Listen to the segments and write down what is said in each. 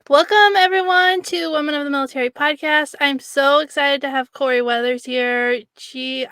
Welcome everyone to Women of the Military podcast. I'm so excited to have Corie Weathers here.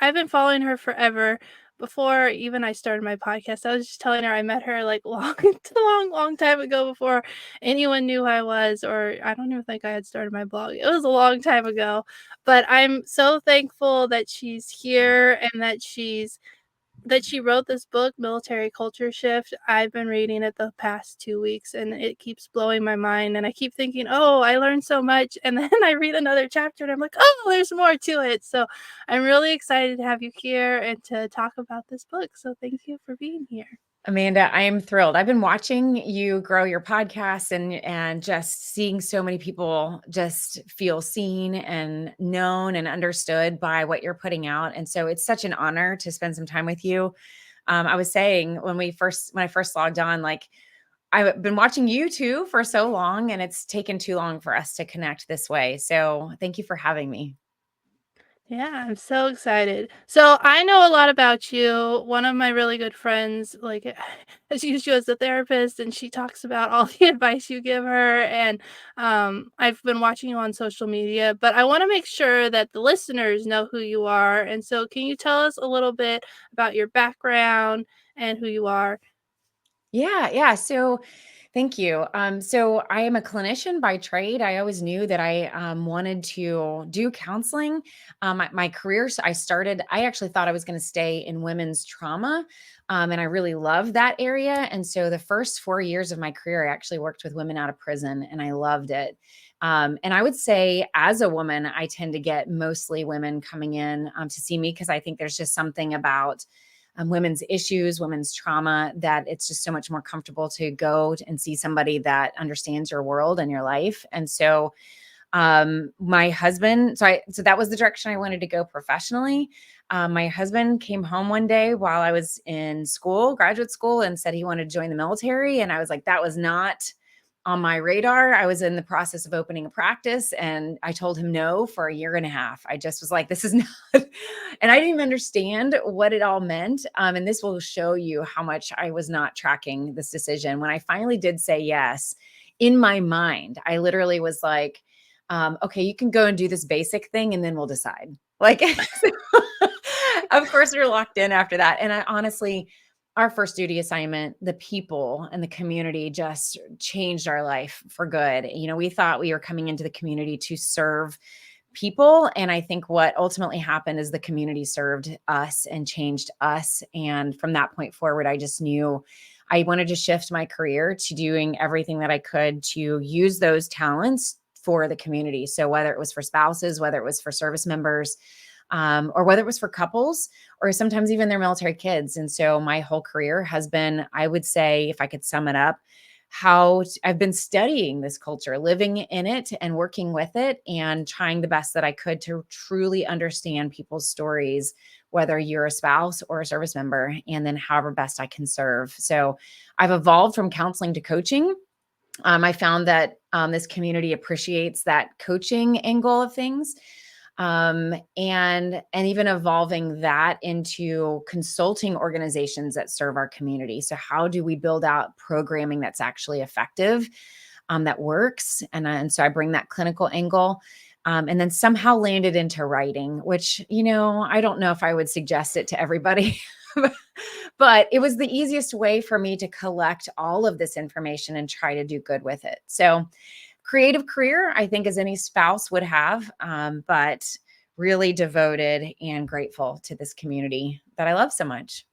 I've been following her forever. Before even I started my podcast, I was just telling her I met her like long time ago before anyone knew who I was, or I don't even think I had started my blog. It was a long time ago, but I'm so thankful that she's here and that she wrote this book, Military Culture Shift. I've been reading it the past 2 weeks, and it keeps blowing my mind, and I keep thinking, "Oh, I learned so much," and then I read another chapter, and I'm like, "Oh, there's more to it." So, I'm really excited to have you here and to talk about this book, so thank you for being here. Amanda, I am thrilled. I've been watching you grow your podcast and just seeing so many people just feel seen and known and understood by what you're putting out. And so it's such an honor to spend some time with you. I was saying when I first logged on, like I've been watching you too for so long, and it's taken too long for us to connect this way. So thank you for having me. Yeah, I'm so excited. So I know a lot about you. One of my really good friends, like, has used you as a therapist, and she talks about all the advice you give her. And I've been watching you on social media, but I want to make sure that the listeners know who you are. And so, can you tell us a little bit about your background and who you are? Yeah. So thank you. So I am a clinician by trade. I always knew that I wanted to do counseling. My career, so I actually thought I was going to stay in women's trauma. And I really loved that area. And so the first 4 years of my career, I actually worked with women out of prison and I loved it. And I would say, as a woman, I tend to get mostly women coming in to see me because I think there's just something about women's issues, women's trauma, that it's just so much more comfortable to go and see somebody that understands your world and your life. And so my husband, so that was the direction I wanted to go professionally. My husband came home one day while I was in school, graduate school, and said he wanted to join the military. And I was like, that was not on my radar. I was in the process of opening a practice and I told him no for a year and a half. I just was like, this is not, and I didn't even understand what it all meant. And this will show you how much I was not tracking this decision. When I finally did say yes, in my mind, I literally was like, okay, you can go and do this basic thing and then we'll decide. Like, of course, we are locked in after that. And I honestly, our first duty assignment, the people and the community just changed our life for good. You know, we thought we were coming into the community to serve people. And I think what ultimately happened is the community served us and changed us. And from that point forward, I just knew I wanted to shift my career to doing everything that I could to use those talents for the community. So whether it was for spouses, whether it was for service members, or whether it was for couples, or sometimes even their military kids. And so my whole career has been, I would say, if I could sum it up, I've been studying this culture, living in it and working with it and trying the best that I could to truly understand people's stories, whether you're a spouse or a service member, and then however best I can serve. So I've evolved from counseling to coaching. I found that this community appreciates that coaching angle of things, and even evolving that into consulting organizations that serve our community. So how do we build out programming that's actually effective, that works? And so I bring that clinical angle. And then somehow landed into writing, which, I don't know if I would suggest it to everybody, but it was the easiest way for me to collect all of this information and try to do good with it. So creative career, I think, as any spouse would have, but really devoted and grateful to this community that I love so much.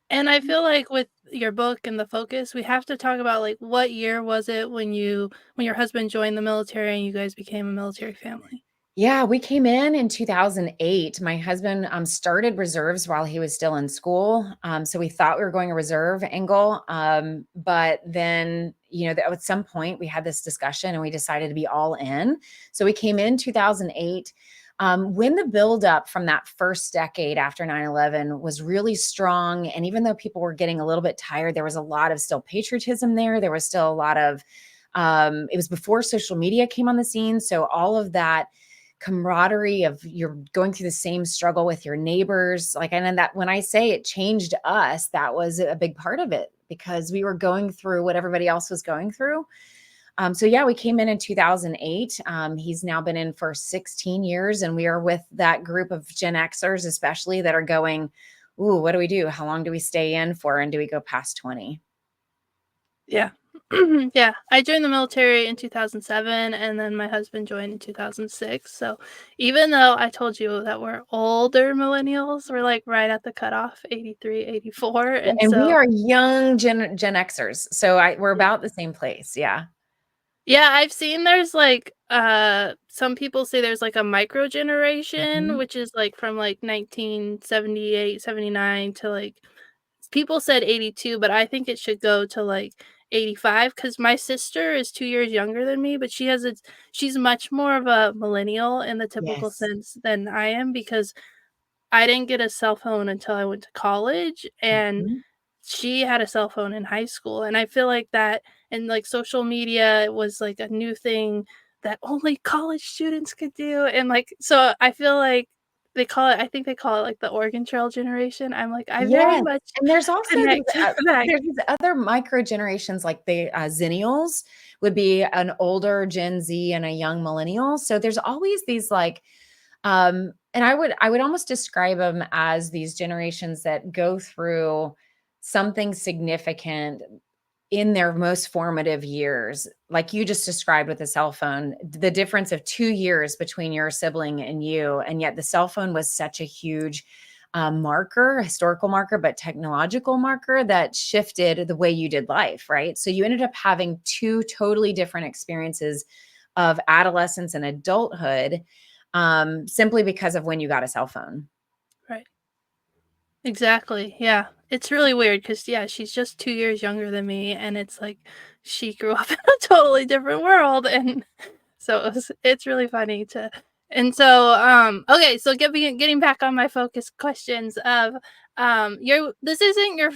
And I feel like with your book and the focus, we have to talk about like what year was it when your husband joined the military and you guys became a military family? Yeah, we came in 2008. My husband started reserves while he was still in school. So we thought we were going a reserve angle. But then, at some point we had this discussion and we decided to be all in. So we came in 2008. When the buildup from that first decade after 9/11 was really strong. And even though people were getting a little bit tired, there was a lot of still patriotism there. There was still a lot of, it was before social media came on the scene. So all of that camaraderie of you're going through the same struggle with your neighbors. Like, and then that when I say it changed us, that was a big part of it because we were going through what everybody else was going through. So yeah, we came in 2008. He's now been in for 16 years, and we are with that group of Gen Xers, especially that are going, ooh, what do we do? How long do we stay in for? And do we go past 20? Yeah. Yeah, I joined the military in 2007, and then my husband joined in 2006, so even though I told you that we're older millennials, we're, like, right at the cutoff, 83, 84, and And we so are young Gen Xers. So we're yeah. about the same place. Yeah. Yeah, I've seen there's, like, some people say there's, like, a micro generation, Mhm. which is, like, from, like, 1978, 79 to, like people said 82, but I think it should go to, like, 85 because my sister is 2 years younger than me, but she's much more of a millennial in the typical Yes. sense than I am because I didn't get a cell phone until I went to college, and Mhm. she had a cell phone in high school, and I feel like that and, like, social media was, like, a new thing that only college students could do, and, like so I feel like I think they call it, like, the Oregon Trail generation. I'm like, I very Yes, much and there's also connect to that. these other micro generations, like the, Zennials would be an older Gen Z and a young millennial, so there's always these, like, and I would almost describe them as these generations that go through something significant in their most formative years, like you just described with the cell phone, the difference of 2 years between your sibling and you, and yet the cell phone was such a huge, marker, historical marker, but technological marker that shifted the way you did life, right? So you ended up having 2 totally different experiences of adolescence and adulthood, simply because of when you got a cell phone. Right. Exactly, yeah. It's really weird because yeah, she's just 2 years younger than me, and it's like she grew up in a totally different world, and so it's really funny to and so, okay, so getting back on my focus questions of, your this isn't your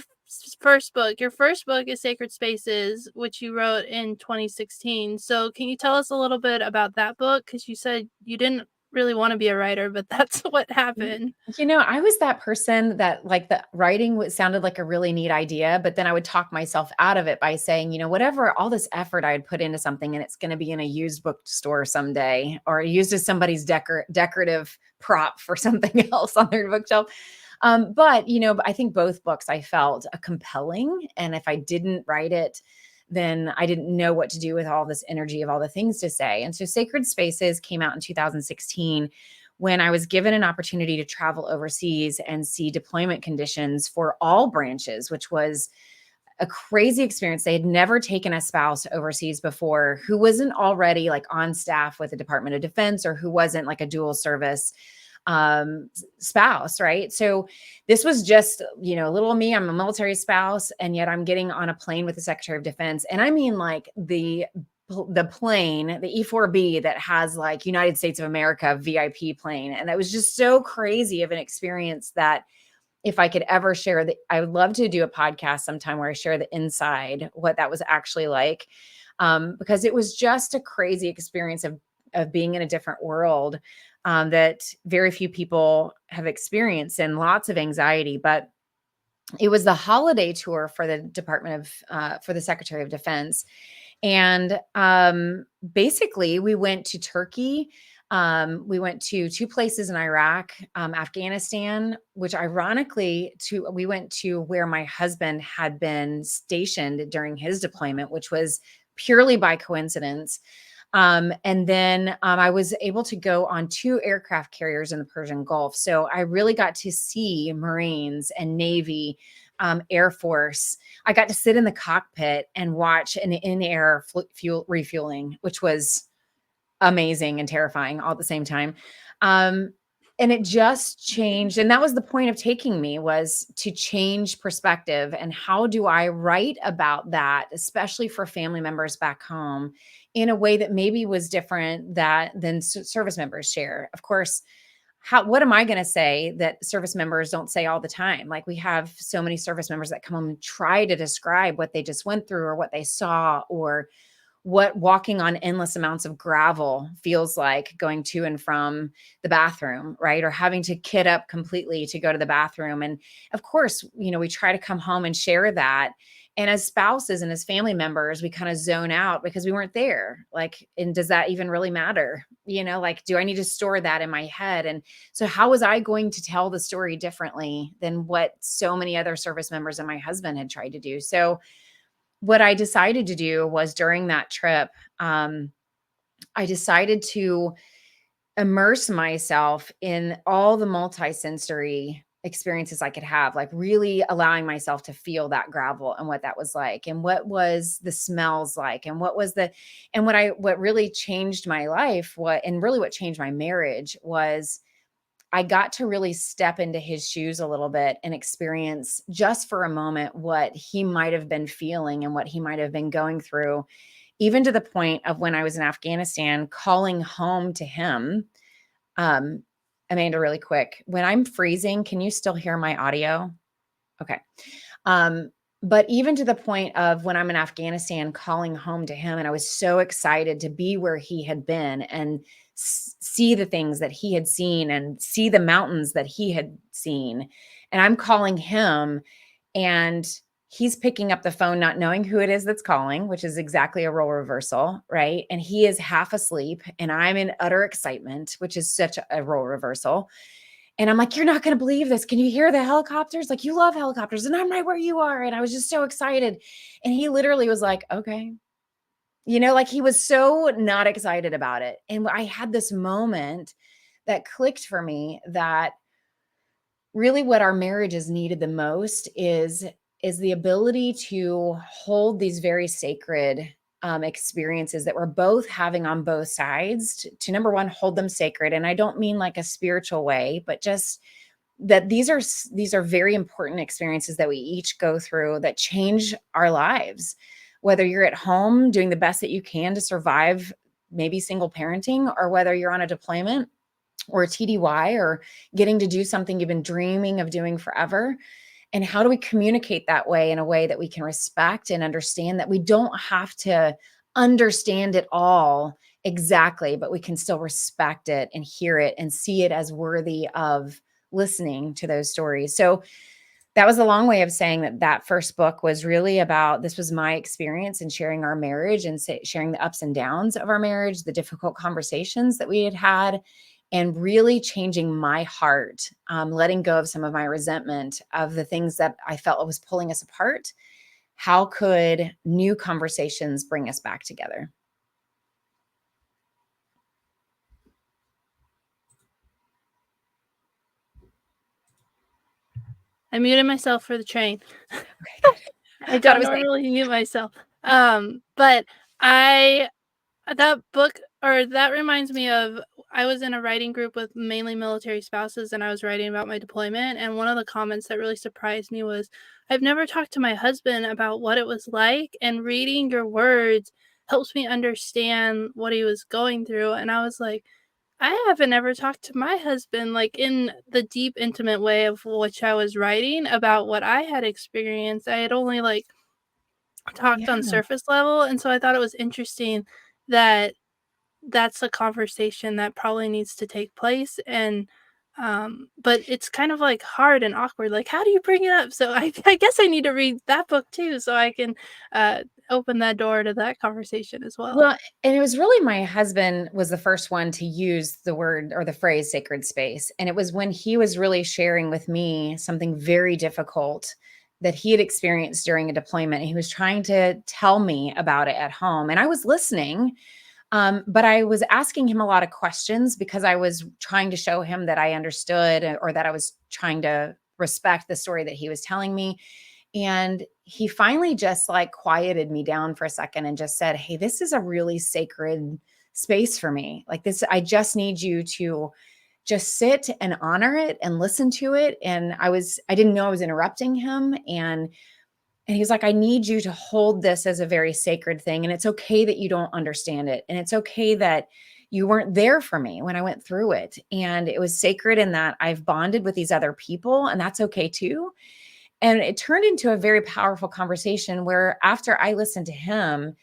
first book. Your first book is Sacred Spaces, which you wrote in 2016. So can you tell us a little bit about that book? Because you said you didn't really wanna be a writer, but that's what happened. I was that person that like the writing sounded like a really neat idea, but then I would talk myself out of it by saying, whatever, all this effort I would put into something and it's going to be in a used bookstore someday or used as somebody's decorative prop for something else on their bookshelf. But, I think both books I felt compelling. And if I didn't write it, then I didn't know what to do with all this energy of all the things to say. And so Sacred Spaces came out in 2016 when I was given an opportunity to travel overseas and see deployment conditions for all branches, which was a crazy experience. They had never taken a spouse overseas before who wasn't already like on staff with the Department of Defense or who wasn't like a dual service spouse, right? So this was just, little me. I'm a military spouse, and yet I'm getting on a plane with the Secretary of Defense. And I mean, like the plane, the E4B that has like United States of America VIP plane. And that was just so crazy of an experience that if I could ever share that, I would love to do a podcast sometime where I share the inside, what that was actually like. Because it was just a crazy experience of being in a different world, that very few people have experienced and lots of anxiety. But it was the holiday tour for the for the Secretary of Defense. And basically, we went to Turkey. We went to 2 places in Iraq, Afghanistan, which ironically, we went to where my husband had been stationed during his deployment, which was purely by coincidence. And then I was able to go on 2 aircraft carriers in the Persian Gulf. So I really got to see Marines and Navy, Air Force. I got to sit in the cockpit and watch an in-air fuel refueling, which was amazing and terrifying all at the same time. Um, and it just changed. And that was the point of taking me, was to change perspective. And how do I write about that, especially for family members back home, in a way that maybe was different than service members share? Of course, what am I going to say that service members don't say all the time? Like, we have so many service members that come home and try to describe what they just went through or what they saw, or what walking on endless amounts of gravel feels like going to and from the bathroom, right? Or having to kit up completely to go to the bathroom. And of course, we try to come home and share that. And as spouses and as family members, we kind of zone out because we weren't there. Like, and does that even really matter? Like, do I need to store that in my head? And so how was I going to tell the story differently than what so many other service members and my husband had tried to do? So what I decided to do was during that trip, I decided to immerse myself in all the multi-sensory experiences I could have, like really allowing myself to feel that gravel and what that was like, and what was the smells like, and what really changed my life, what changed my marriage was I got to really step into his shoes a little bit and experience just for a moment what he might have been feeling and what he might have been going through, even to the point of when I was in Afghanistan, calling home to him. um, Amanda, really quick, when I'm freezing, can you still hear my audio? Okay. Um, but even to the point of when I'm in Afghanistan, calling home to him, and I was so excited to be where he had been and see the things that he had seen and see the mountains that he had seen. And I'm calling him, and he's picking up the phone, not knowing who it is that's calling, which is exactly a role reversal, right? And he is half asleep, and I'm in utter excitement, which is such a role reversal. And I'm like, "You're not going to believe this. Can you hear the helicopters? Like, you love helicopters, and I'm right where you are." And I was just so excited. And he literally was like, "Okay." Like, he was so not excited about it. And I had this moment that clicked for me that really what our marriages needed the most is the ability to hold these very sacred experiences that we're both having on both sides, to number one, hold them sacred. And I don't mean like a spiritual way, but just that these are very important experiences that we each go through that change our lives. Whether you're at home doing the best that you can to survive maybe single parenting, or whether you're on a deployment or a TDY, or getting to do something you've been dreaming of doing forever. And how do we communicate that way in a way that we can respect and understand that we don't have to understand it all exactly, but we can still respect it and hear it and see it as worthy of listening to those stories. So that was a long way of saying that first book was really about, this was my experience in sharing our marriage and sharing the ups and downs of our marriage, the difficult conversations that we had had, and really changing my heart, letting go of some of my resentment of the things that I felt was pulling us apart. How could new conversations bring us back together? I muted myself for the train. Okay, good. I Thought it don't was safe. normally mute myself. But I that book, or that reminds me of, I was in a writing group with mainly military spouses, and I was writing about my deployment, and one of the comments that really surprised me was, "I've never talked to my husband about what it was like, and reading your words helps me understand what he was going through." And I was like, I haven't ever talked to my husband, like, in the deep, intimate way of which I was writing about what I had experienced. I had only, like, talked on Yeah. surface level, and so I thought it was interesting that that's a conversation that probably needs to take place. And but it's kind of, like, hard and awkward, like, how do you bring it up? So I guess I need to read that book too, so I can, uh, open that door to that conversation as well. Well, and it was really, my husband was the first one to use the word or the phrase sacred space. And it was when he was really sharing with me something very difficult that he had experienced during a deployment. And he was trying to tell me about it at home. And I was listening, but I was asking him a lot of questions because I was trying to show him that I understood, or that I was trying to respect the story that he was telling me. And he finally just like quieted me down for a second and just said, "Hey, this is a really sacred space for me. Like this, I just need you to just sit and honor it and listen to it." And I didn't know I was interrupting him. And he's like, "I need you to hold this as a very sacred thing. And it's okay that you don't understand it. And it's okay that you weren't there for me when I went through it. And it was sacred in that I've bonded with these other people, and that's okay too." And it turned into a very powerful conversation where after I listened to him,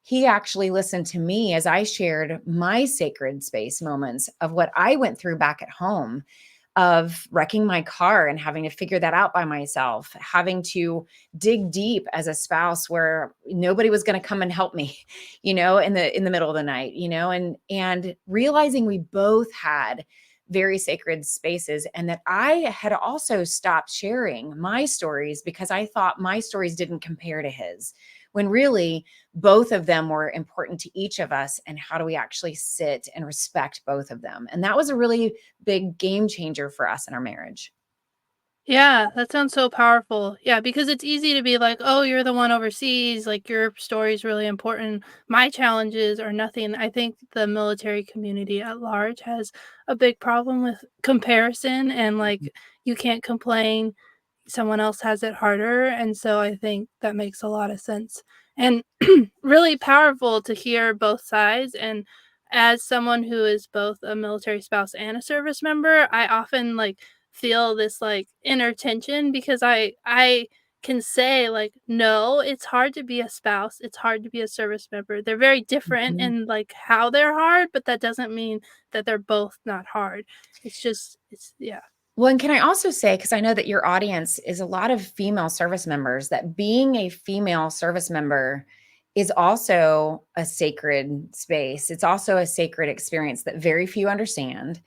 he actually listened to me as I shared my sacred space moments of what I went through back at home. of wrecking my car and having to figure that out by myself, having to dig deep as a spouse where nobody was going to come and help me, in the middle of the night, and realizing we both had very sacred spaces, and that I had also stopped sharing my stories because I thought my stories didn't compare to his, when really both of them were important to each of us. And how do we actually sit and respect both of them? And that was a really big game changer for us in our marriage. Yeah, that sounds so powerful. Yeah, because it's easy to be like, "Oh, you're the one overseas, like, your story is really important. My challenges are nothing." I think the military community at large has a big problem with comparison and, like, you can't complain, someone else has it harder, and so I think that makes a lot of sense, and really powerful to hear both sides, and as someone who is both a military spouse and a service member, I often, like, feel this, like, inner tension because I can say, like, "No, it's hard to be a spouse, it's hard to be a service member." They're very different Mhm. in, like, how they're hard, but that doesn't mean that they're both not hard. It's just it's yeah. Well, and can I also say, because I know that your audience is a lot of female service members, that being a female service member is also a sacred space. It's also a sacred experience that very few understand.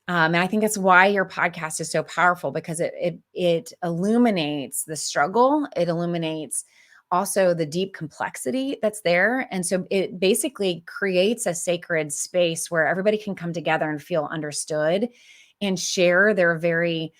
And I think that's why your podcast is so powerful, because it illuminates the struggle. It illuminates also the deep complexity that's there. And so it basically creates a sacred space where everybody can come together and feel understood and share they're very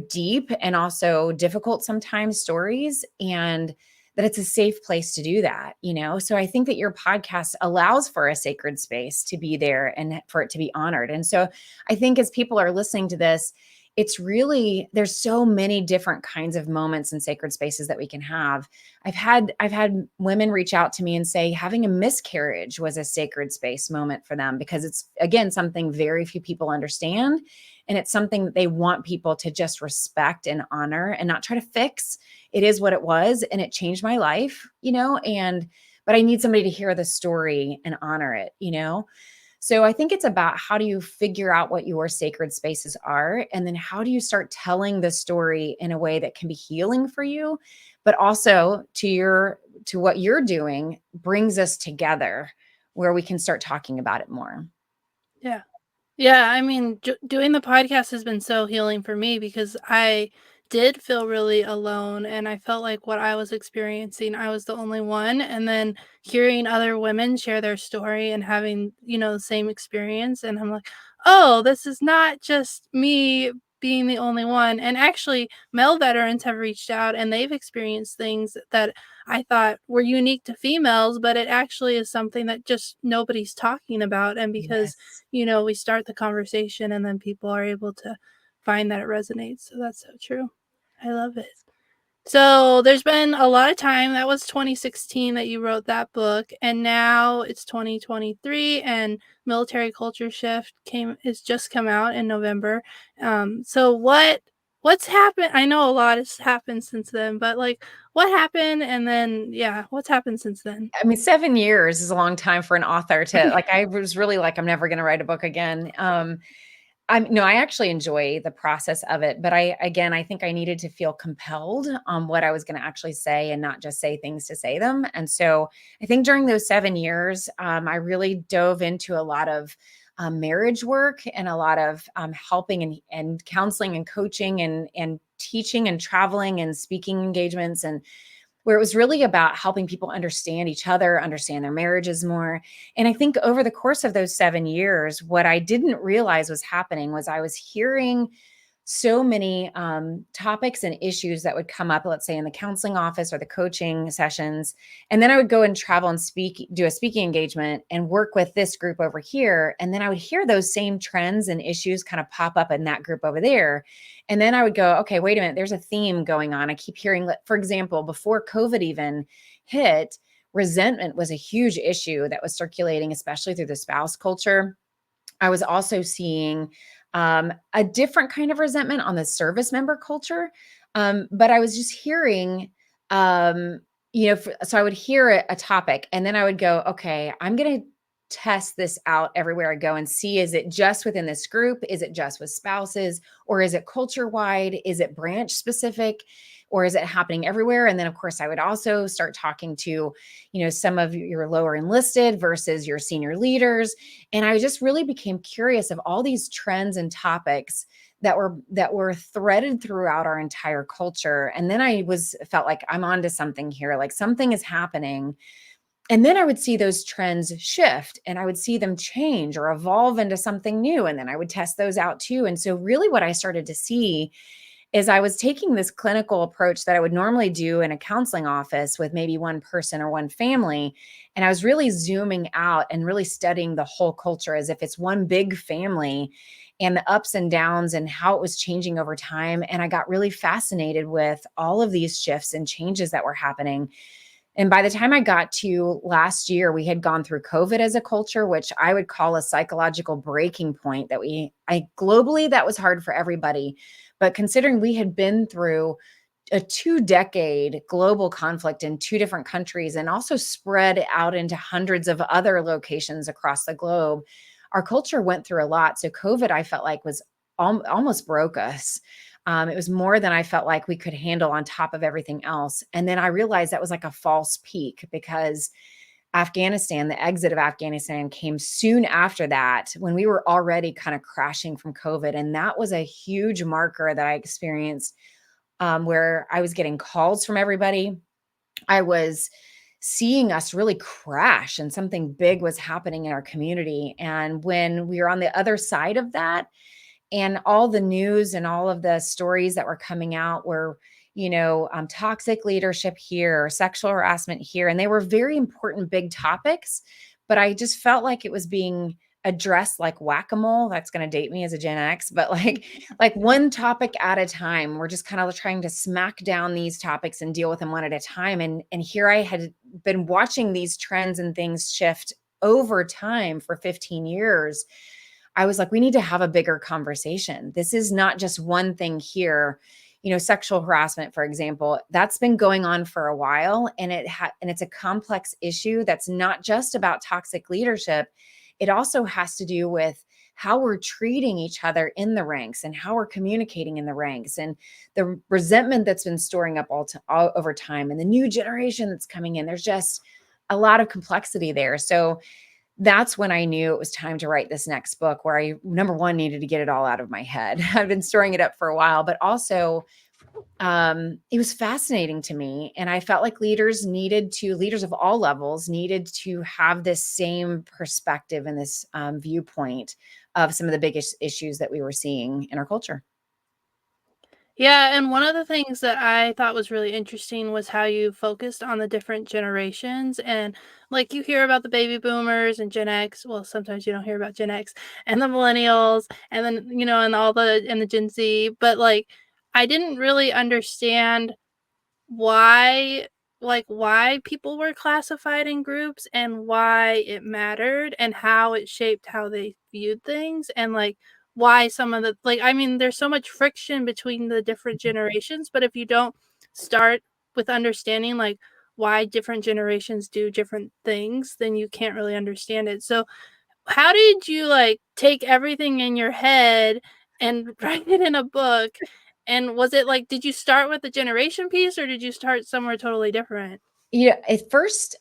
deep and also difficult sometimes stories, and that it's a safe place to do that. So I think that your podcast allows for a sacred space to be there and for it to be honored. And so I think as people are listening to this, there's so many different kinds of moments and sacred spaces that we can have. I've had women reach out to me and say having a miscarriage was a sacred space moment for them, because it's, again, something very few people understand, and it's something that they want people to just respect and honor and not try to fix. It is what it was, and it changed my life, and but I need somebody to hear the story and honor it. So I think it's about, how do you figure out what your sacred spaces are? And then how do you start telling the story in a way that can be healing for you, but also to what you're doing brings us together, where we can start talking about it more. Yeah. Yeah, I mean, doing the podcast has been so healing for me because I did feel really alone and I felt like what I was experiencing, I was the only one. And then hearing other women share their story and having, the same experience. And I'm like, oh, this is not just me being the only one. And actually, male veterans have reached out and they've experienced things that I thought were unique to females, but it actually is something that just nobody's talking about. And because Yes. we start the conversation and then people are able to find that it resonates. So that's so true. I love it. So there's been a lot of time. That was 2016 that you wrote that book, and now it's 2023, and Military Culture Shift came is just come out in November. So what's happened? I know a lot has happened since then, but like what happened, and then yeah, what's happened since then? I mean, 7 years is a long time for an author to, like, I was really like, I'm never gonna write a book again. I actually enjoy the process of it, but I think I needed to feel compelled on what I was going to actually say and not just say things to say them. And so I think during those 7 years, I really dove into a lot of marriage work and a lot of helping and counseling and coaching and teaching and traveling and speaking engagements, and where it was really about helping people understand each other, understand their marriages more. And I think over the course of those 7 years, what I didn't realize was happening was I was hearing so many topics and issues that would come up, let's say in the counseling office or the coaching sessions. And then I would go and travel and do a speaking engagement and work with this group over here. And then I would hear those same trends and issues kind of pop up in that group over there. And then I would go, okay, wait a minute, there's a theme going on. I keep hearing, for example, before COVID even hit, resentment was a huge issue that was circulating, especially through the spouse culture. I was also seeing a different kind of resentment on the service member culture. But I was just hearing, so I would hear a topic and then I would go, okay, I'm going to test this out everywhere I go and see, is it just within this group? Is it just with spouses? Or is it culture wide? Is it branch specific? Or is it happening everywhere? And then, of course, I would also start talking to, some of your lower enlisted versus your senior leaders. And I just really became curious of all these trends and topics that were threaded throughout our entire culture. And then I was felt like I'm onto something here, like something is happening. And then I would see those trends shift and I would see them change or evolve into something new. And then I would test those out too. And so, really, what I started to see is I was taking this clinical approach that I would normally do in a counseling office with maybe one person or one family. And I was really zooming out and really studying the whole culture as if it's one big family and the ups and downs and how it was changing over time. And I got really fascinated with all of these shifts and changes that were happening. And by the time I got to last year, we had gone through COVID as a culture, which I would call a psychological breaking point that I globally, that was hard for everybody. But considering we had been through a 2-decade global conflict in 2 different countries and also spread out into hundreds of other locations across the globe, our culture went through a lot. So COVID, I felt like, was almost broke us. It was more than I felt like we could handle on top of everything else. And then I realized that was like a false peak because Afghanistan, the exit of Afghanistan came soon after that when we were already kind of crashing from COVID. And that was a huge marker that I experienced, where I was getting calls from everybody. I was seeing us really crash and something big was happening in our community. And when we were on the other side of that, and all the news and all of the stories that were coming out were, toxic leadership here, sexual harassment here, and they were very important big topics, but I just felt like it was being addressed like whack-a-mole. That's going to date me as a Gen X, but like one topic at a time. We're just kind of trying to smack down these topics and deal with them one at a time. And here I had been watching these trends and things shift over time for 15 years. I was like, we need to have a bigger conversation. This is not just one thing here. Sexual harassment, for example, that's been going on for a while, and it's a complex issue that's not just about toxic leadership. It also has to do with how we're treating each other in the ranks and how we're communicating in the ranks and the resentment that's been storing up all over time and the new generation that's coming in. There's just a lot of complexity there. So that's when I knew it was time to write this next book, where I, number one, needed to get it all out of my head. I've been storing it up for a while, but also it was fascinating to me. And I felt like leaders of all levels needed to have this same perspective and this viewpoint of some of the biggest issues that we were seeing in our culture. Yeah, and one of the things that I thought was really interesting was how you focused on the different generations. And like, you hear about the baby boomers and Gen X. Well, sometimes you don't hear about Gen X and the millennials and then, and the Gen Z. But like, I didn't really understand why why people were classified in groups and why it mattered and how it shaped how they viewed things, and like why some of the, I mean, there's so much friction between the different generations, but if you don't start with understanding like why different generations do different things, then you can't really understand it. So how did you like take everything in your head and write it in a book? And was it like, did you start with the generation piece or did you start somewhere totally different? At first,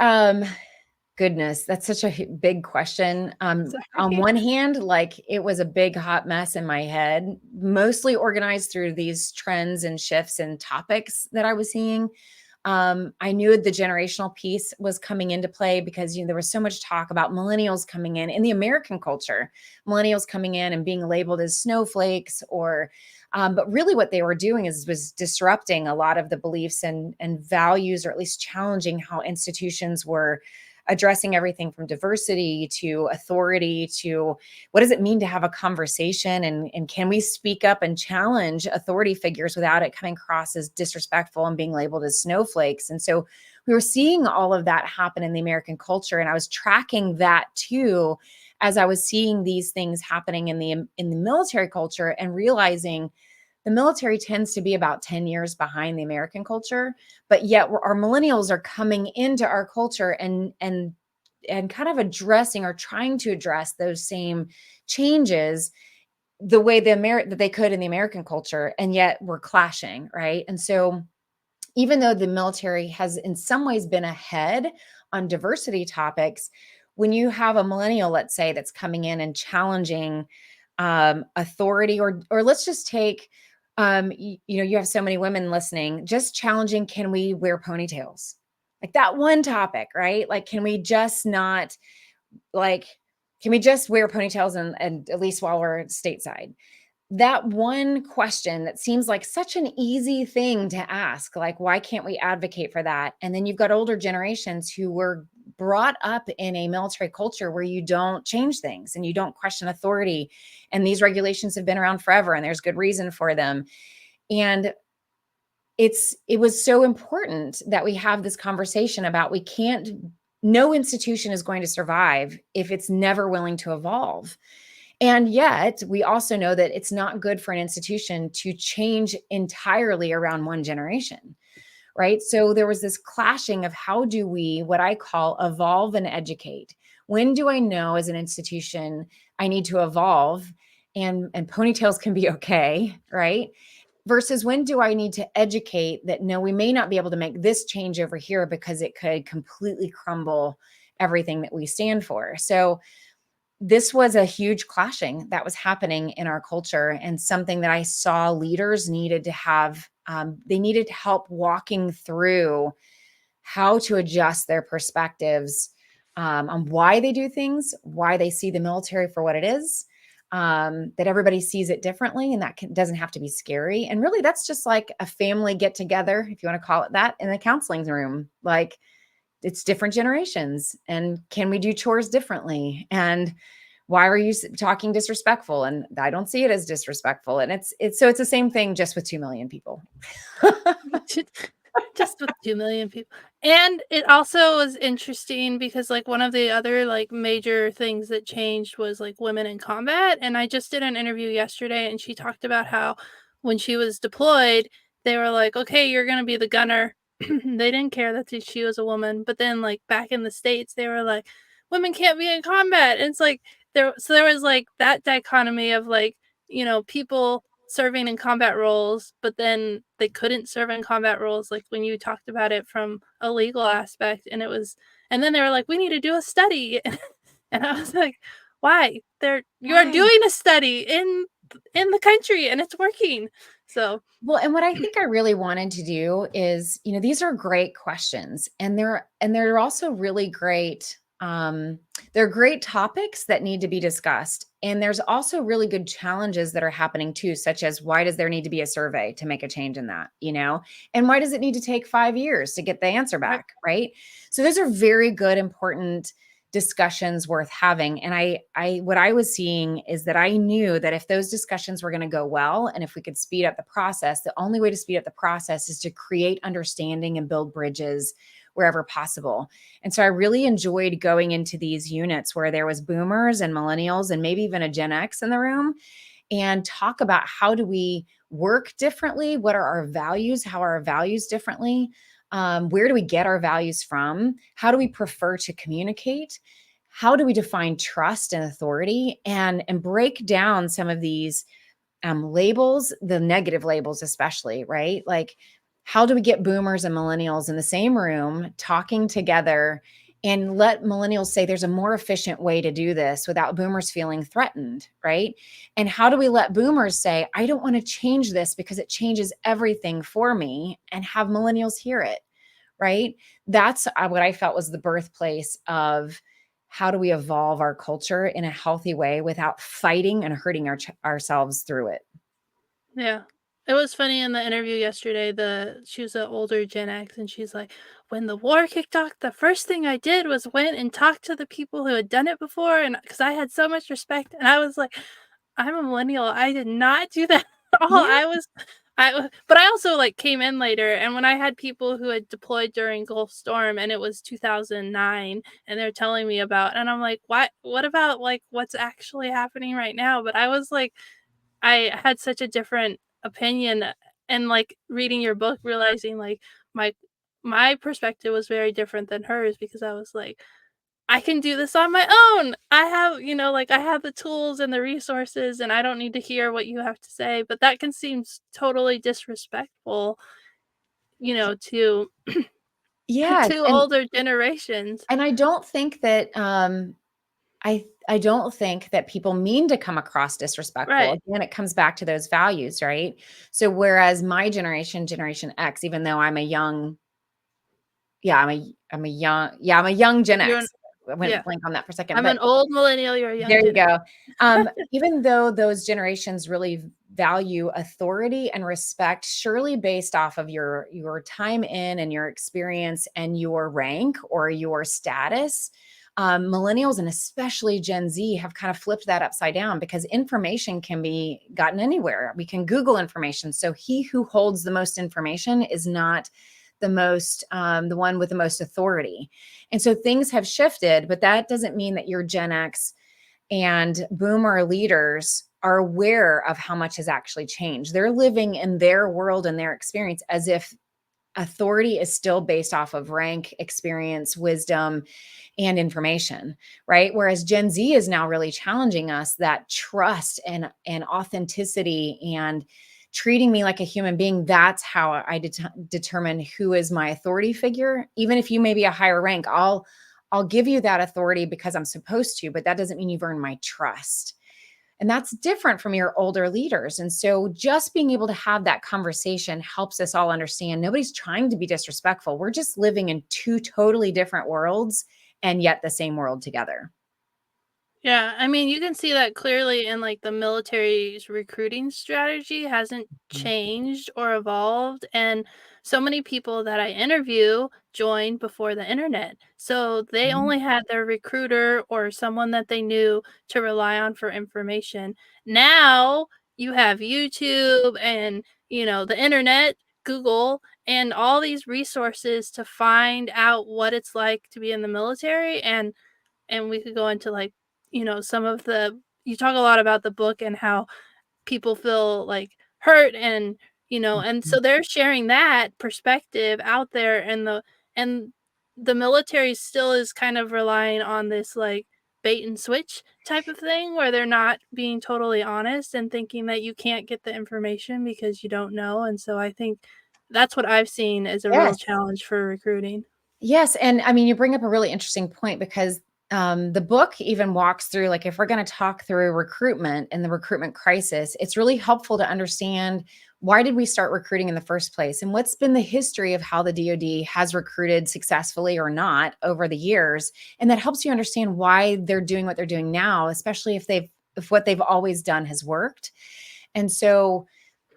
goodness, that's such a big question. On Sorry. one hand, like, it was a big hot mess in my head, mostly organized through these trends and shifts and topics that I was seeing. I knew the generational piece was coming into play because there was so much talk about millennials coming in the American culture, millennials coming in and being labeled as snowflakes, but really what they were doing was disrupting a lot of the beliefs and values, or at least challenging how institutions were addressing everything from diversity to authority to what does it mean to have a conversation, and can we speak up and challenge authority figures without it coming across as disrespectful and being labeled as snowflakes. And so we were seeing all of that happen in the American culture, and I was tracking that too as I was seeing these things happening in the military culture, and realizing the military tends to be about 10 years behind the American culture, but yet our millennials are coming into our culture and and kind of addressing or trying to address those same changes the way that they could in the American culture, and yet we're clashing, right? And so even though the military has in some ways been ahead on diversity topics, when you have a millennial, let's say, that's coming in and challenging authority, or let's just take, you have so many women listening, just challenging, can we wear ponytails? Like that one topic, right? Like, can we just not like, can we just wear ponytails and at least while we're stateside? That one question that seems like such an easy thing to ask, like, why can't we advocate for that? And then you've got older generations who were brought up in a military culture where you don't change things and you don't question authority. And these regulations have been around forever and there's good reason for them. And it was so important that we have this conversation about we can't, no institution is going to survive if it's never willing to evolve. And yet, we also know that it's not good for an institution to change entirely around one generation, right? So there was this clashing of how do we, what I call, evolve and educate. When do I know as an institution I need to evolve and ponytails can be okay, right? Versus when do I need to educate that no, we may not be able to make this change over here because it could completely crumble everything that we stand for. So this was a huge clashing that was happening in our culture, and something that I saw leaders needed to have. They needed help walking through how to adjust their perspectives on why they do things, why they see the military for what it is, that everybody sees it differently, and that doesn't have to be scary. And really, that's just like a family get together, if you want to call it that, in the counseling room. Like, it's different generations, and can we do chores differently? And why were you talking disrespectful? And I don't see it as disrespectful. And it's the same thing, just with 2 million people. Just with 2 million people. And it also was interesting because, like, one of the other, like, major things that changed was, like, women in combat, and I just did an interview yesterday, and she talked about how when she was deployed, they were like, "Okay, you're gonna be the gunner." They didn't care that she was a woman, but then, like, back in the States, they were like, "Women can't be in combat," and it's like there was, like, that dichotomy of, like, people serving in combat roles, but then they couldn't serve in combat roles, like, when you talked about it from a legal aspect, and then they were like, "We need to do a study," and I was like, "Why? You're Why? doing a study in the country, and it's working." So, Well, and what I think I really wanted to do is, these are great questions, and they're also really great. They're great topics that need to be discussed. And there's also really good challenges that are happening too, such as, why does there need to be a survey to make a change in that, And why does it need to take 5 years to get the answer right. back, right? So those are very good, important discussions worth having. And what I was seeing is that I knew that if those discussions were going to go well, and if we could speed up the process, the only way to speed up the process is to create understanding and build bridges wherever possible. And so I really enjoyed going into these units where there was boomers and millennials and maybe even a Gen X in the room, and talk about, how do we work differently? What are our values? How are our values differently? Where do we get our values from? How do we prefer to communicate? How do we define trust and authority, and break down some of these labels, the negative labels, especially, right? Like, how do we get boomers and millennials in the same room talking together, and let millennials say there's a more efficient way to do this without boomers feeling threatened, right? And how do we let boomers say, I don't want to change this because it changes everything for me, and have millennials hear it, right? That's what I felt was the birthplace of, how do we evolve our culture in a healthy way without fighting and hurting ourselves through it? Yeah. It was funny in the interview yesterday, she was an older Gen X, and she's like, "When the war kicked off, the first thing I did was went and talked to the people who had done it before, and because I had so much respect," and I was like, "I'm a millennial, I did not do that at all." Yeah. But I also, like, came in later, and when I had people who had deployed during Gulf Storm, and it was 2009, and they're telling me about, and I'm like, What about, like, what's actually happening right now?" But I was like, I had such a different opinion, and, like, reading your book, realizing, like, my my perspective was very different than hers, because I was like, I can do this on my own. I have, like, I have the tools and the resources, and I don't need to hear what you have to say, but that can seem totally disrespectful, to Yes, to older generations. and I don't think that, I don't think that people mean to come across disrespectful. Right. Again, it comes back to those values, right? So whereas my generation, Generation X, even though I'm a young yeah, I'm a young Gen You're an X. I went Yeah. blank on that for a second, I'm but an old millennial, you're a young there you Gen X. go. Even though those generations really value authority and respect, surely based off of your time in and your experience and your rank or your status, millennials and especially Gen Z have kind of flipped that upside down because information can be gotten anywhere. We can Google information. So he who holds the most information is not the one with the most authority. And so things have shifted, but that doesn't mean that your Gen X and boomer leaders are aware of how much has actually changed. They're living in their world and their experience as if authority is still based off of rank, experience, wisdom, and information, right? Whereas Gen Z is now really challenging us that trust and authenticity and treating me like a human being. That's how I determine who is my authority figure. Even if you may be a higher rank, I'll give you that authority because I'm supposed to, but that doesn't mean you've earned my trust. And that's different from your older leaders. And so just being able to have that conversation helps us all understand nobody's trying to be disrespectful. We're just living in two totally different worlds and yet the same world together. Yeah, I mean, you can see that clearly in, like, the military's recruiting strategy hasn't Mhm. changed or evolved, and so many people that I interview joined before the internet, so they Mhm. only had their recruiter or someone that they knew to rely on for information. Now, you have YouTube and, the internet, Google, and all these resources to find out what it's like to be in the military, and we could go into, like, some of the you talk a lot about the book and how people feel, like, hurt and Mhm. so they're sharing that perspective out there, and the military still is kind of relying on this, like, bait and switch type of thing where they're not being totally honest and thinking that you can't get the information because you don't know, and so I think that's what I've seen as a real Yes. challenge for recruiting. Yes, and I mean, you bring up a really interesting point because the book even walks through, like, if we're going to talk through recruitment and the recruitment crisis, it's really helpful to understand why did we start recruiting in the first place and what's been the history of how the DoD has recruited successfully or not over the years, and that helps you understand why they're doing what they're doing now, especially if what they've always done has worked. And so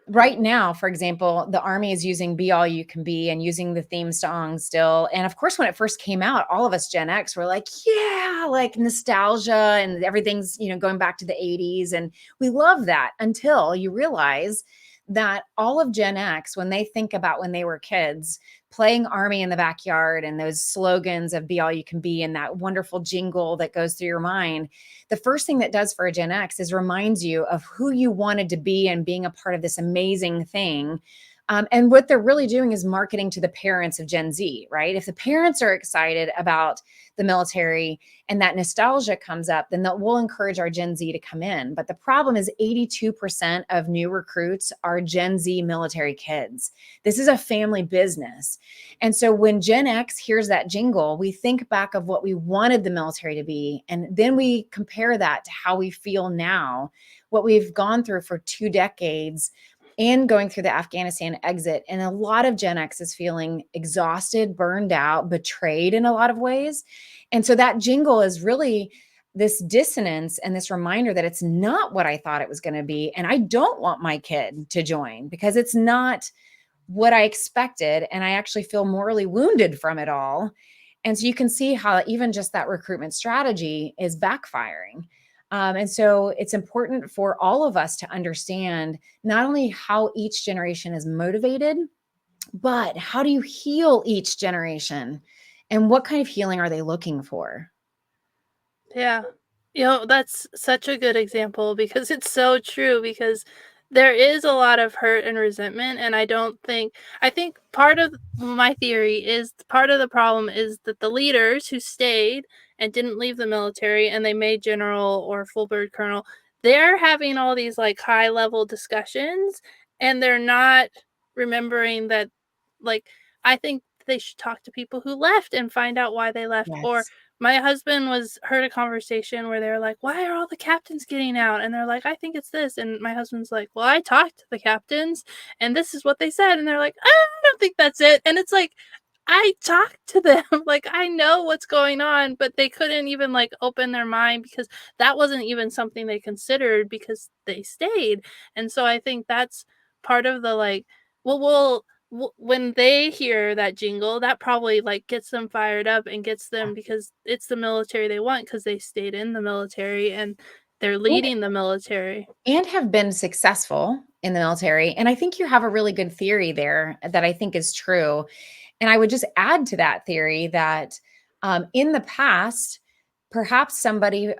right now, for example, the Army is using Be All You Can Be and using the theme song still. And of course, when it first came out, all of us Gen X were like, yeah, like nostalgia and everything's, going back to the 80s. And we love that until you realize that all of Gen X, when they think about when they were kids, playing Army in the backyard and those slogans of Be All You Can Be and that wonderful jingle that goes through your mind, the first thing that does for a Gen X is reminds you of who you wanted to be and being a part of this amazing thing. And what they're really doing is marketing to the parents of Gen Z, right? If the parents are excited about the military and that nostalgia comes up, then we'll encourage our Gen Z to come in. But the problem is 82% of new recruits are Gen Z military kids. This is a family business. And so when Gen X hears that jingle, we think back of what we wanted the military to be. And then we compare that to how we feel now, what we've gone through for 2 decades and going through the Afghanistan exit. And a lot of Gen X is feeling exhausted, burned out, betrayed in a lot of ways. And so that jingle is really this dissonance and this reminder that it's not what I thought it was going to be. And I don't want my kid to join because it's not what I expected. And I actually feel morally wounded from it all. And so you can see how even just that recruitment strategy is backfiring. And so it's important for all of us to understand not only how each generation is motivated, but how do you heal each generation? And what kind of healing are they looking for? Yeah. That's such a good example because it's so true because There is a lot of hurt and resentment, and I think part of my theory is part of the problem is that the leaders who stayed and didn't leave the military and they made general or full bird colonel, they're having all these like high level discussions and they're not remembering that, like, I think they should talk to people who left and find out why they left. Or Yes. my husband was heard a conversation where they're like, "Why are all the captains getting out?" And they're like, "I think it's this." And my husband's like, "Well, I talked to the captains and this is what they said." And they're like, "I don't think that's it." And it's like, I talked to them. Like, I know what's going on, but they couldn't even like open their mind because that wasn't even something they considered because they stayed. And so I think that's part of the like, well, when they hear that jingle, that probably like gets them fired up and gets them because it's the military they want because they stayed in the military and they're And leading the military. and have been successful in the military. And I think you have a really good theory there that I think is true. And I would just add to that theory that in the past, perhaps somebody,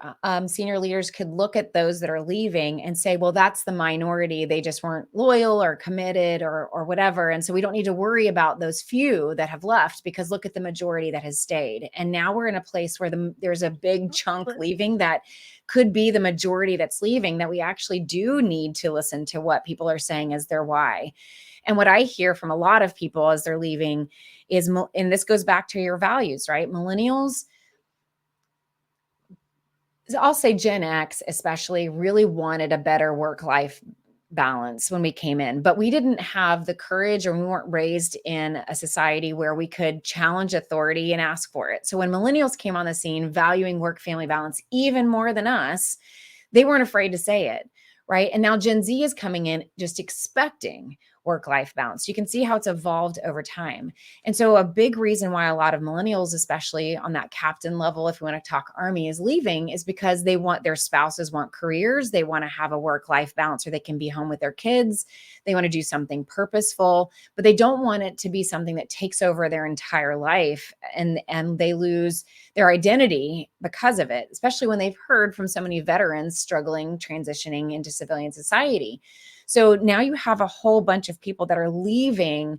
senior leaders could look at those that are leaving and say, well, that's the minority. They just weren't loyal or committed or whatever. And so we don't need to worry about those few that have left because look at the majority that has stayed. And now we're in a place where there's a big chunk leaving that could be the majority that's leaving, that we actually do need to listen to what people are saying as their why. And what I hear from a lot of people as they're leaving is, and this goes back to your values, right? Millennials, I'll say Gen X especially, really wanted a better work life balance when we came in, but we didn't have the courage, or we weren't raised in a society where we could challenge authority and ask for it. So when millennials came on the scene, valuing work family balance even more than us, they weren't afraid to say it, right? And now Gen Z is coming in just expecting work life balance. You can see how it's evolved over time. And so, a big reason why a lot of millennials, especially on that captain level, if we want to talk army, is leaving is because they want their spouses want careers. They want to have a work life balance where they can be home with their kids. They want to do something purposeful, but they don't want it to be something that takes over their entire life, and they lose their identity because of it, especially when they've heard from so many veterans struggling transitioning into civilian society. So now you have a whole bunch of people that are leaving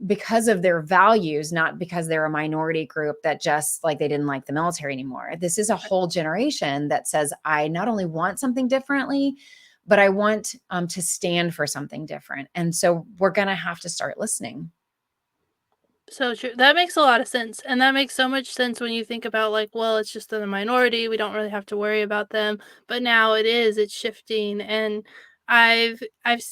because of their values, not because they're a minority group that just like they didn't like the military anymore. This is a whole generation that says, I not only want something differently, but I want to stand for something different. And so we're going to have to start listening. So true. That makes a lot of sense, and that makes so much sense when you think about, like, well, it's just the minority, we don't really have to worry about them, but now it's shifting, and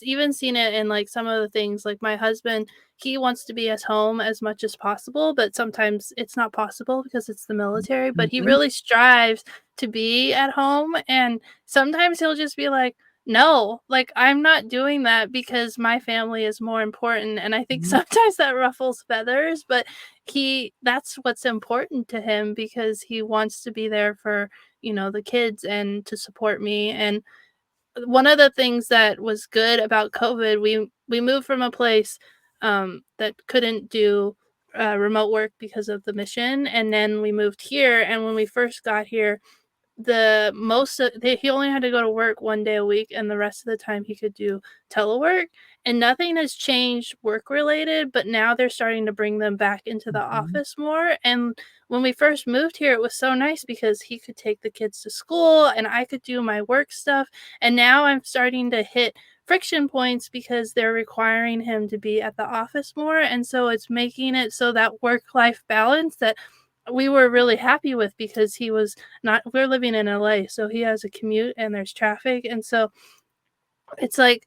even seen it in, like, some of the things, like, my husband, he wants to be at home as much as possible, but sometimes it's not possible because it's the military, but he Mhm. really strives to be at home, and sometimes he'll just be like, no, like, I'm not doing that because my family is more important, and I think Mhm. sometimes that ruffles feathers, but that's what's important to him because he wants to be there for, the kids and to support me, and one of the things that was good about COVID, we moved from a place, that couldn't do, remote work because of the mission, and then we moved here, and when we first got here, the most of he only had to go to work 1 day a week, and the rest of the time he could do telework, and nothing has changed work related, but now they're starting to bring them back into the Mhm. office more, and when we first moved here, it was so nice because he could take the kids to school, and I could do my work stuff, and now I'm starting to hit friction points because they're requiring him to be at the office more, and so it's making it so that work-life balance that we were really happy with because he was not we're living in LA, so he has a commute and there's traffic, and so it's like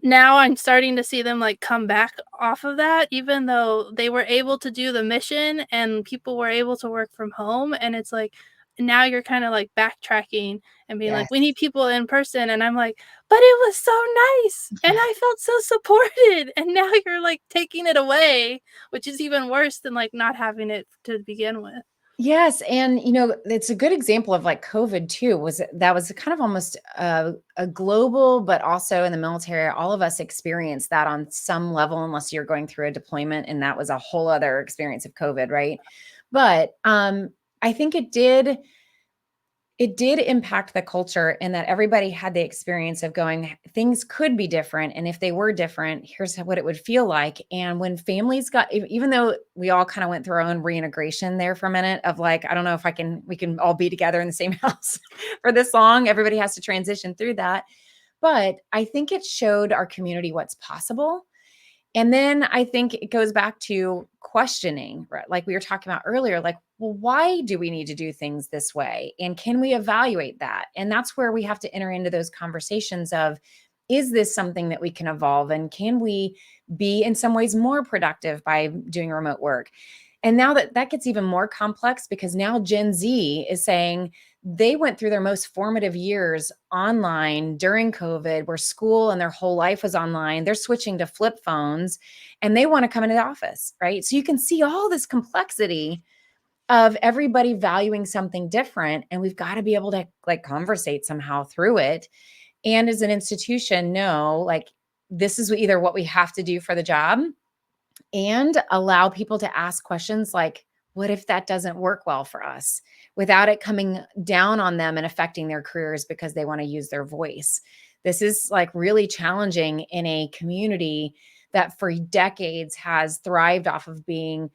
now I'm starting to see them, like, come back off of that even though they were able to do the mission and people were able to work from home, and it's like, now you're kinda, like, backtracking and being like, "We Yes. need people in person," and I'm like, "But it was so nice, and I felt so supported," and now you're, like, taking it away, which is even worse than, like, not having it to begin with. Yes, and it's a good example of like COVID too. That was kind of almost a global, but also in the military, all of us experienced that on some level, unless you're going through a deployment, and that was a whole other experience of COVID, right? But I think it did It did impact the culture in that everybody had the experience of going, things could be different. And if they were different, here's what it would feel like. And when families got, even though we all kind of went through our own reintegration there for a minute of like, I don't know if we can all be together in the same house for this long. Everybody has to transition through that. But I think it showed our community what's possible. And then I think it goes back to questioning, right? Like we were talking about earlier, like, well, why do we need to do things this way? And can we evaluate that? And that's where we have to enter into those conversations of, is this something that we can evolve? And can we be in some ways more productive by doing remote work? And now that gets even more complex because now Gen Z is saying they went through their most formative years online during COVID, where school and their whole life was online. They're switching to flip phones and they want to come into the office, right? So you can see all this complexity of everybody valuing something different. And we've got to be able to like conversate somehow through it. And as an institution, know like this is either what we have to do for the job and allow people to ask questions like, what if that doesn't work well for us, without it coming down on them and affecting their careers because they want to use their voice? This is like really challenging in a community that for decades has thrived off of being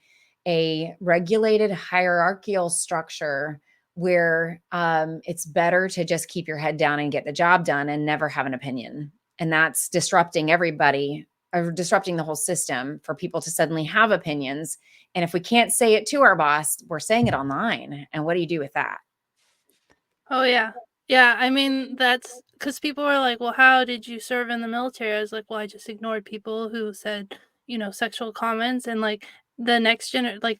a regulated hierarchical structure where it's better to just keep your head down and get the job done and never have an opinion. And that's disrupting everybody, or disrupting the whole system for people to suddenly have opinions. And if we can't say it to our boss, we're saying it online. And what do you do with that? Oh, yeah. Yeah, I mean, that's because people were like, "Well, how did you serve in the military?" I was like, "Well, I just ignored people who said, sexual comments," and, like, the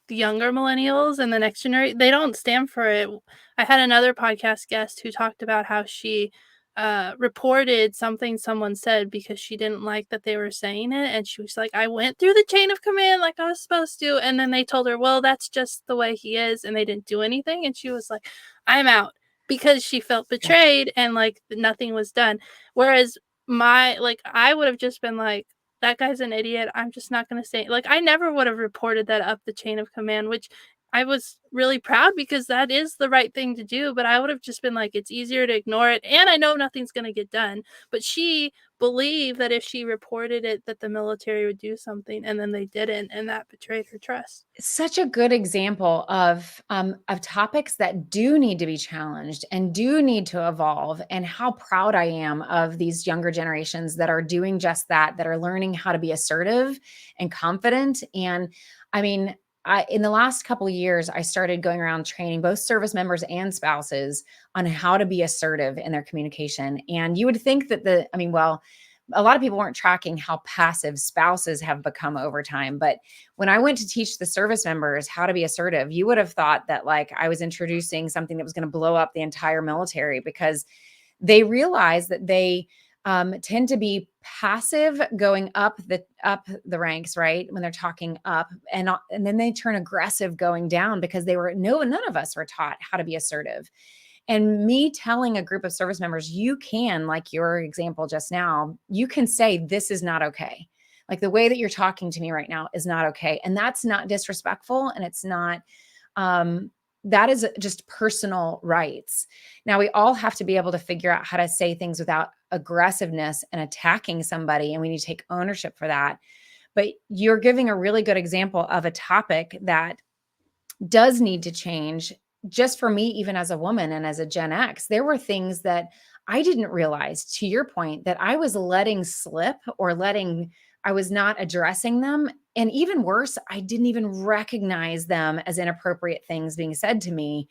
younger millennials and the next generation, they don't stand for it. I had another podcast guest who talked about how she, reported something someone said because she didn't like that they were saying it, and she was like, "I went through the chain of command like I was supposed to," and then they told her, "Well, that's just the way he is," and they didn't do anything, and she was like, "I'm out." Because she felt Yeah. betrayed and, like, nothing was done. Whereas I would have just been like, "That guy's an idiot, I'm just not gonna say," like, I never would have reported that up the chain of command, which I was really proud because that is the right thing to do, but I would have just been like, "It's easier to ignore it, and I know nothing's gonna get done." But she believed that if she reported it, that the military would do something, and then they didn't, and that betrayed her trust. Such a good example of topics that do need to be challenged and do need to evolve, and how proud I am of these younger generations that are doing just that, that are learning how to be assertive and confident. And I mean, in the last couple of years, I started going around training both service members and spouses on how to be assertive in their communication. And you would think that well, a lot of people weren't tracking how passive spouses have become over time, but when I went to teach the service members how to be assertive, you would have thought that like I was introducing something that was going to blow up the entire military, because they realize that they tend to be passive going up the ranks, right? When they're talking up, and then they turn aggressive going down because none of us were taught how to be assertive. And me telling a group of service members, you can, like your example just now, you can say, this is not okay. Like the way that you're talking to me right now is not okay. And that's not disrespectful. And it's not, that is just personal rights. Now, we all have to be able to figure out how to say things without aggressiveness and attacking somebody. And we need to take ownership for that. But you're giving a really good example of a topic that does need to change. Just for me, even as a woman and as a Gen X, there were things that I didn't realize, to your point, that I was letting slip, or I was not addressing them. And even worse, I didn't even recognize them as inappropriate things being said to me,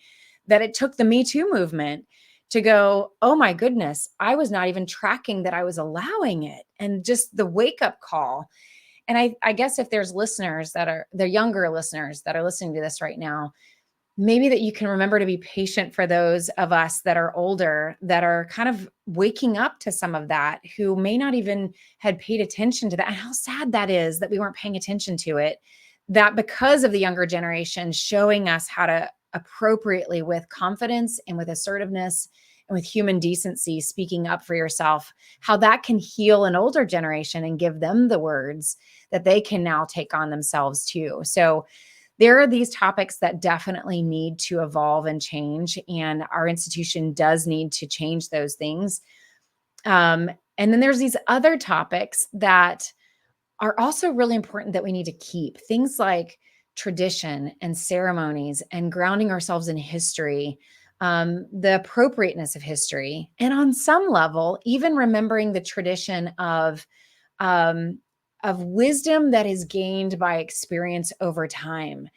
that it took the Me Too movement to go, oh my goodness, I was not even tracking that I was allowing it. And just the wake up call. And I guess if there's listeners they're younger listeners that are listening to this right now, maybe that you can remember to be patient for those of us that are older, that are kind of waking up to some of that, who may not even had paid attention to that. And how sad that is that we weren't paying attention to it, that because of the younger generation showing us how to appropriately, with confidence and with assertiveness and with human decency, speaking up for yourself, how that can heal an older generation and give them the words that they can now take on themselves too. So there are these topics that definitely need to evolve and change, and our institution does need to change those things. And then there's these other topics that are also really important that we need to keep. Things like tradition and ceremonies and grounding ourselves in history, the appropriateness of history, and on some level, even remembering the tradition um, of wisdom that is gained by experience over time.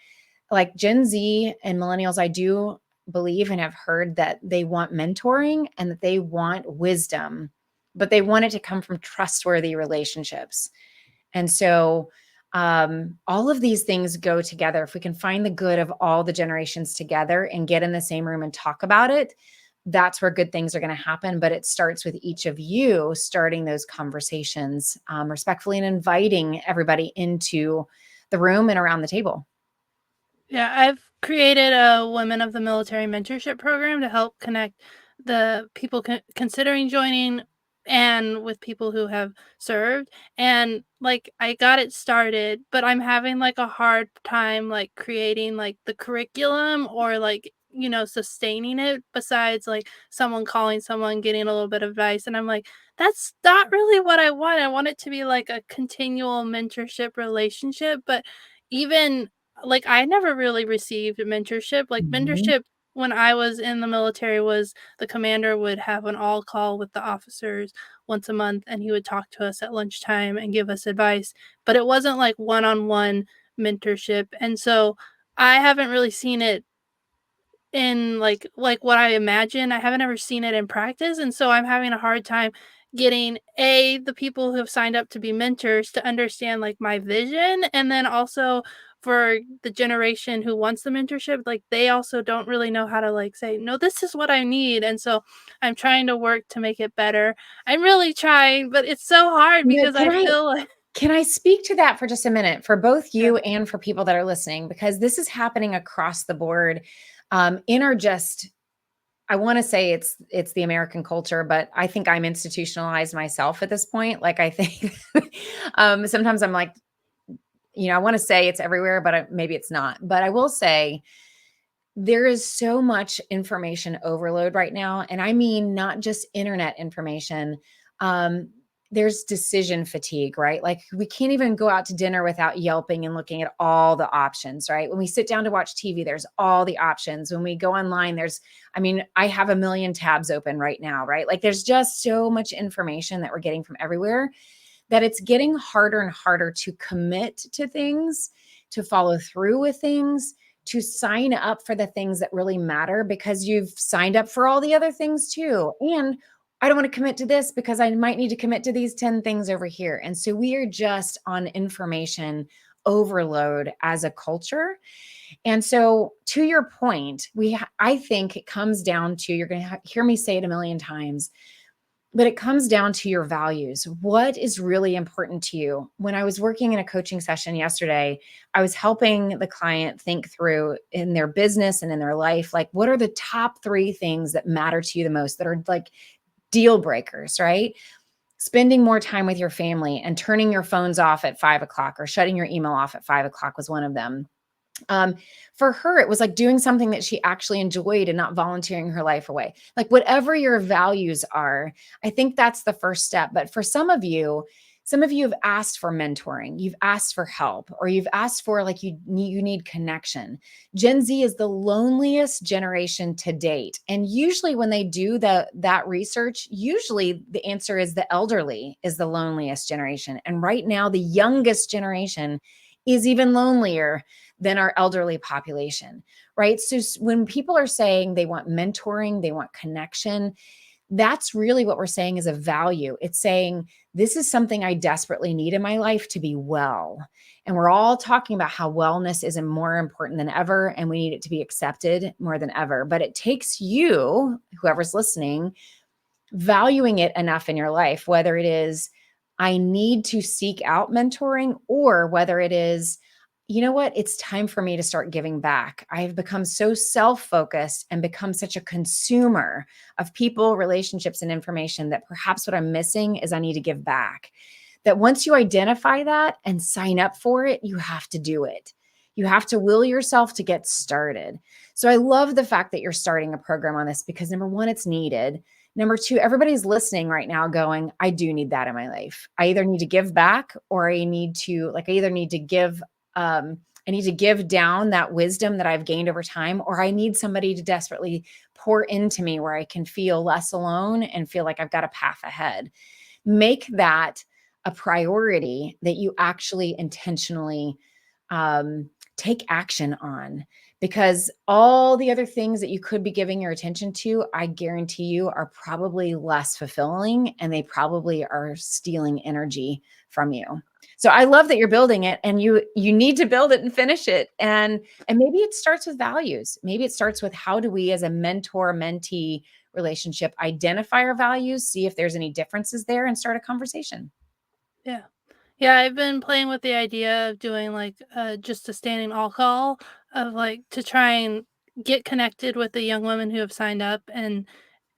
Like Gen Z and millennials, I do believe and have heard that they want mentoring and that they want wisdom, but they want it to come from trustworthy relationships. And so all of these things go together. If we can find the good of all the generations together and get in the same room and talk about it, that's where good things are going to happen. But it starts with each of you starting those conversations respectfully and inviting everybody into the room and around the table. Yeah, I've created a Women of the Military mentorship program to help connect the people considering joining and with people who have served. And like I got it started, but I'm having like a hard time like creating like the curriculum or like sustaining it besides like someone calling someone getting a little bit of advice, and I'm like, that's not really what I want. I want it to be like a continual mentorship relationship. But even like, I never really received mentorship. Like, Mhm. mentorship when I was in the military was the commander would have an all call with the officers once a month, and he would talk to us at lunchtime and give us advice, but it wasn't like one-on-one mentorship, and so I haven't really seen it in like what I imagine. I haven't ever seen it in practice, and so I'm having a hard time getting the people who have signed up to be mentors to understand like my vision, and then also for the generation who wants the mentorship, like they also don't really know how to like say, "No, this is what I need." And so I'm trying to work to make it better. I'm really trying, but it's so hard No, because I feel like can I speak to that for just a minute for both yeah. you and for people that are listening? Because this is happening across the board. In our just, I want to say it's the American culture, but I think I'm institutionalized myself at this point. Like I think sometimes I'm like, I want to say it's everywhere, but maybe it's not. But I will say there is so much information overload right now. And I mean, not just internet information. Um, there's decision fatigue, right? Like we can't even go out to dinner without yelping and looking at all the options, right? When we sit down to watch TV, there's all the options. When we go online, I mean, I have a million tabs open right now, right? Like there's just so much information that we're getting from everywhere that it's getting harder and harder to commit to things, to follow through with things, to sign up for the things that really matter because you've signed up for all the other things too. And I don't want to commit to this because I might need to commit to these 10 things over here. And so we are just on information overload as a culture. And so to your point, I think it comes down to, you're going to hear me say it a million times, but it comes down to your values. What is really important to you? When I was working in a coaching session yesterday, I was helping the client think through in their business and in their life, like what are the top 3 things that matter to you the most, that are like deal breakers, right? Spending more time with your family and turning your phones off at 5 o'clock or shutting your email off at 5 o'clock was one of them. Um, for her, it was like doing something that she actually enjoyed and not volunteering her life away. Like whatever your values are, I think that's the first step. But for some of you have asked for mentoring, you've asked for help, or you've asked for like you need connection. Gen Z is the loneliest generation to date. And usually when they do that research, usually the answer is the elderly is the loneliest generation. And right now, the youngest generation is even lonelier than our elderly population, right? So when people are saying they want mentoring, they want connection, that's really what we're saying is a value. It's saying, this is something I desperately need in my life to be well. And we're all talking about how wellness is more important than ever, and we need it to be accepted more than ever. But it takes you, whoever's listening, valuing it enough in your life, whether it is, I need to seek out mentoring, or whether it is, you know what, it's time for me to start giving back. I've become so self focused and become such a consumer of people, relationships, and information that perhaps what I'm missing is I need to give back. That once you identify that and sign up for it, you have to do it. You have to will yourself to get started. So I love the fact that you're starting a program on this because number one, it's needed. Number two, everybody's listening right now going, I do need that in my life. I either need to give back or I need to, like, I either need to give, I need to give down that wisdom that I've gained over time, or I need somebody to desperately pour into me where I can feel less alone and feel like I've got a path ahead. Make that a priority that you actually intentionally take action on, because all the other things that you could be giving your attention to, I guarantee you are probably less fulfilling and they probably are stealing energy from you. So I love that you're building it, and you need to build it and finish it. And maybe it starts with values. Maybe it starts with, how do we as a mentor mentee relationship identify our values, see if there's any differences there, and start a conversation. Yeah. Yeah, I've been playing with the idea of doing, like, just a standing all call of, like, to try and get connected with the young women who have signed up, and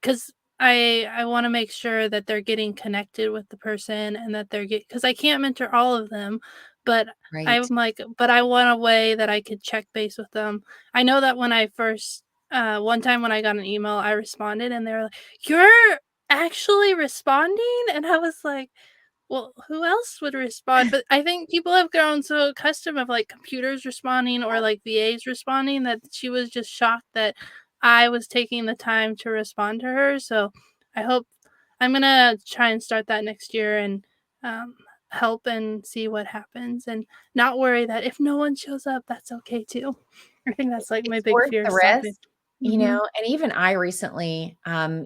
'cause I wanna make sure that they're getting connected with the person and that they're get 'cause I can't mentor all of them, but I'm Right. like but I want a way that I could check base with them. I know that when I first one time when I got an email, I responded and they were like, "You're actually responding?" And I was like, well, who else would respond? But I think people have grown so accustomed of, like, computers responding or, like, VAs responding that she was just shocked that I was taking the time to respond to her, so I hope I'm gonna try and start that next year and, um, help and see what happens and not worry that if no one shows up, that's okay too. I think that's, like, my It's big worth fear the stopping. risk, Mhm. and even I recently,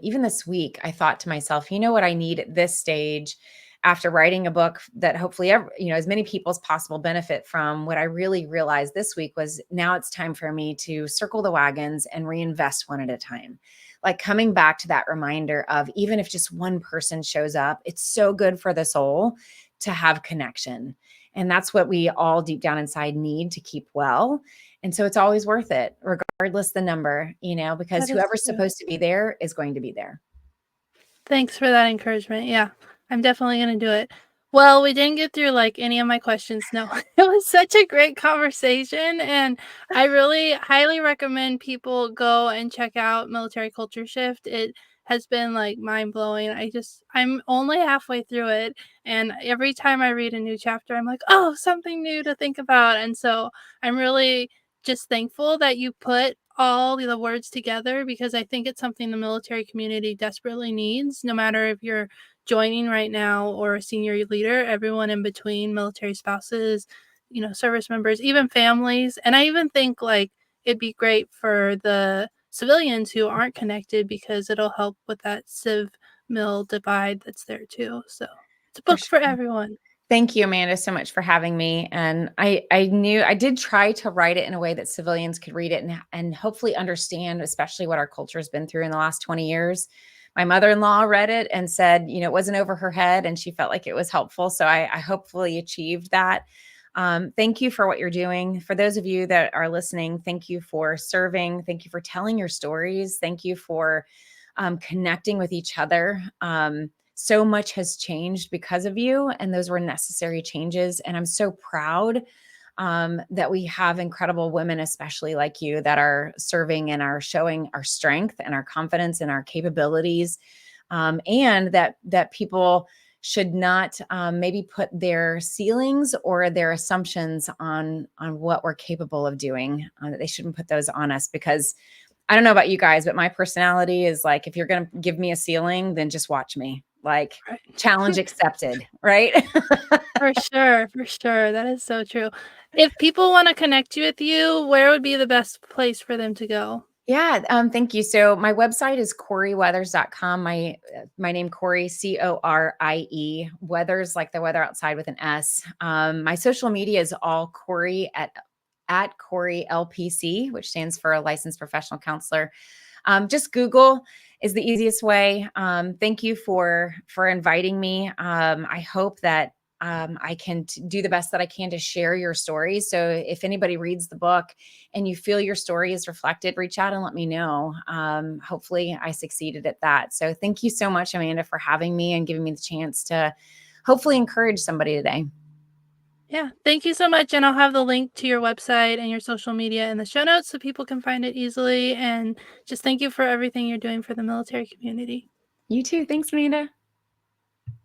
even this week, I thought to myself, you know what I need at this stage after writing a book that hopefully as many people as possible benefit from. What I really realized this week was, now it's time for me to circle the wagons and reinvest one at a time. Like, coming back to that reminder of, even if just one person shows up, it's so good for the soul to have connection. And that's what we all deep down inside need to keep well. And so it's always worth it, regardless the number, because That is whoever's true. supposed to be there is going to be there. Thanks for that encouragement. Yeah, I'm definitely gonna do it. Well, we didn't get through like any of my questions. No, it was such a great conversation, and I really highly recommend people go and check out Military Culture Shift. It has been like mind blowing. I'm only halfway through it, and every time I read a new chapter, I'm like, oh, something new to think about. And so I'm really just thankful that you put all the words together because I think it's something the military community desperately needs, no matter if you're joining right now or a senior leader, everyone in between, military spouses, service members, even families. And I even think like it'd be great for the civilians who aren't connected because it'll help with that civ mil divide that's there too. So it's a For book for sure. everyone. Thank you, Amanda, so much for having me. And I knew I did try to write it in a way that civilians could read it and hopefully understand, especially what our culture has been through in the last 20 years. My mother-in-law read it and said, it wasn't over her head and she felt like it was helpful. So I hopefully achieved that. Thank you for what you're doing. For those of you that are listening, thank you for serving. Thank you for telling your stories. Thank you for connecting with each other. So much has changed because of you, and those were necessary changes. And I'm so proud that we have incredible women, especially like you, that are serving and are showing our strength and our confidence and our capabilities, and that people should not maybe put their ceilings or their assumptions on what we're capable of doing. That they shouldn't put those on us, because I don't know about you guys, but my personality is like, if you're going to give me a ceiling, then just watch me. Like, Right. challenge accepted, right? For sure, for sure. That is so true. If people wanna connect you with you, where would be the best place for them to go? Yeah, thank you. So my website is CorieWeathers.com. My name, Corie, Corie, Weathers, like the weather outside with an S. My social media is all Corie at Corie LPC, which stands for a licensed professional counselor. Just Google is the easiest way. Thank you for inviting me. I hope that I can do the best that I can to share your story. So if anybody reads the book and you feel your story is reflected, reach out and let me know. Hopefully I succeeded at that. So thank you so much, Amanda, for having me and giving me the chance to hopefully encourage somebody today. Yeah, thank you so much, and I'll have the link to your website and your social media in the show notes so people can find it easily, and just thank you for everything you're doing for the military community. You too. Thanks, Amanda.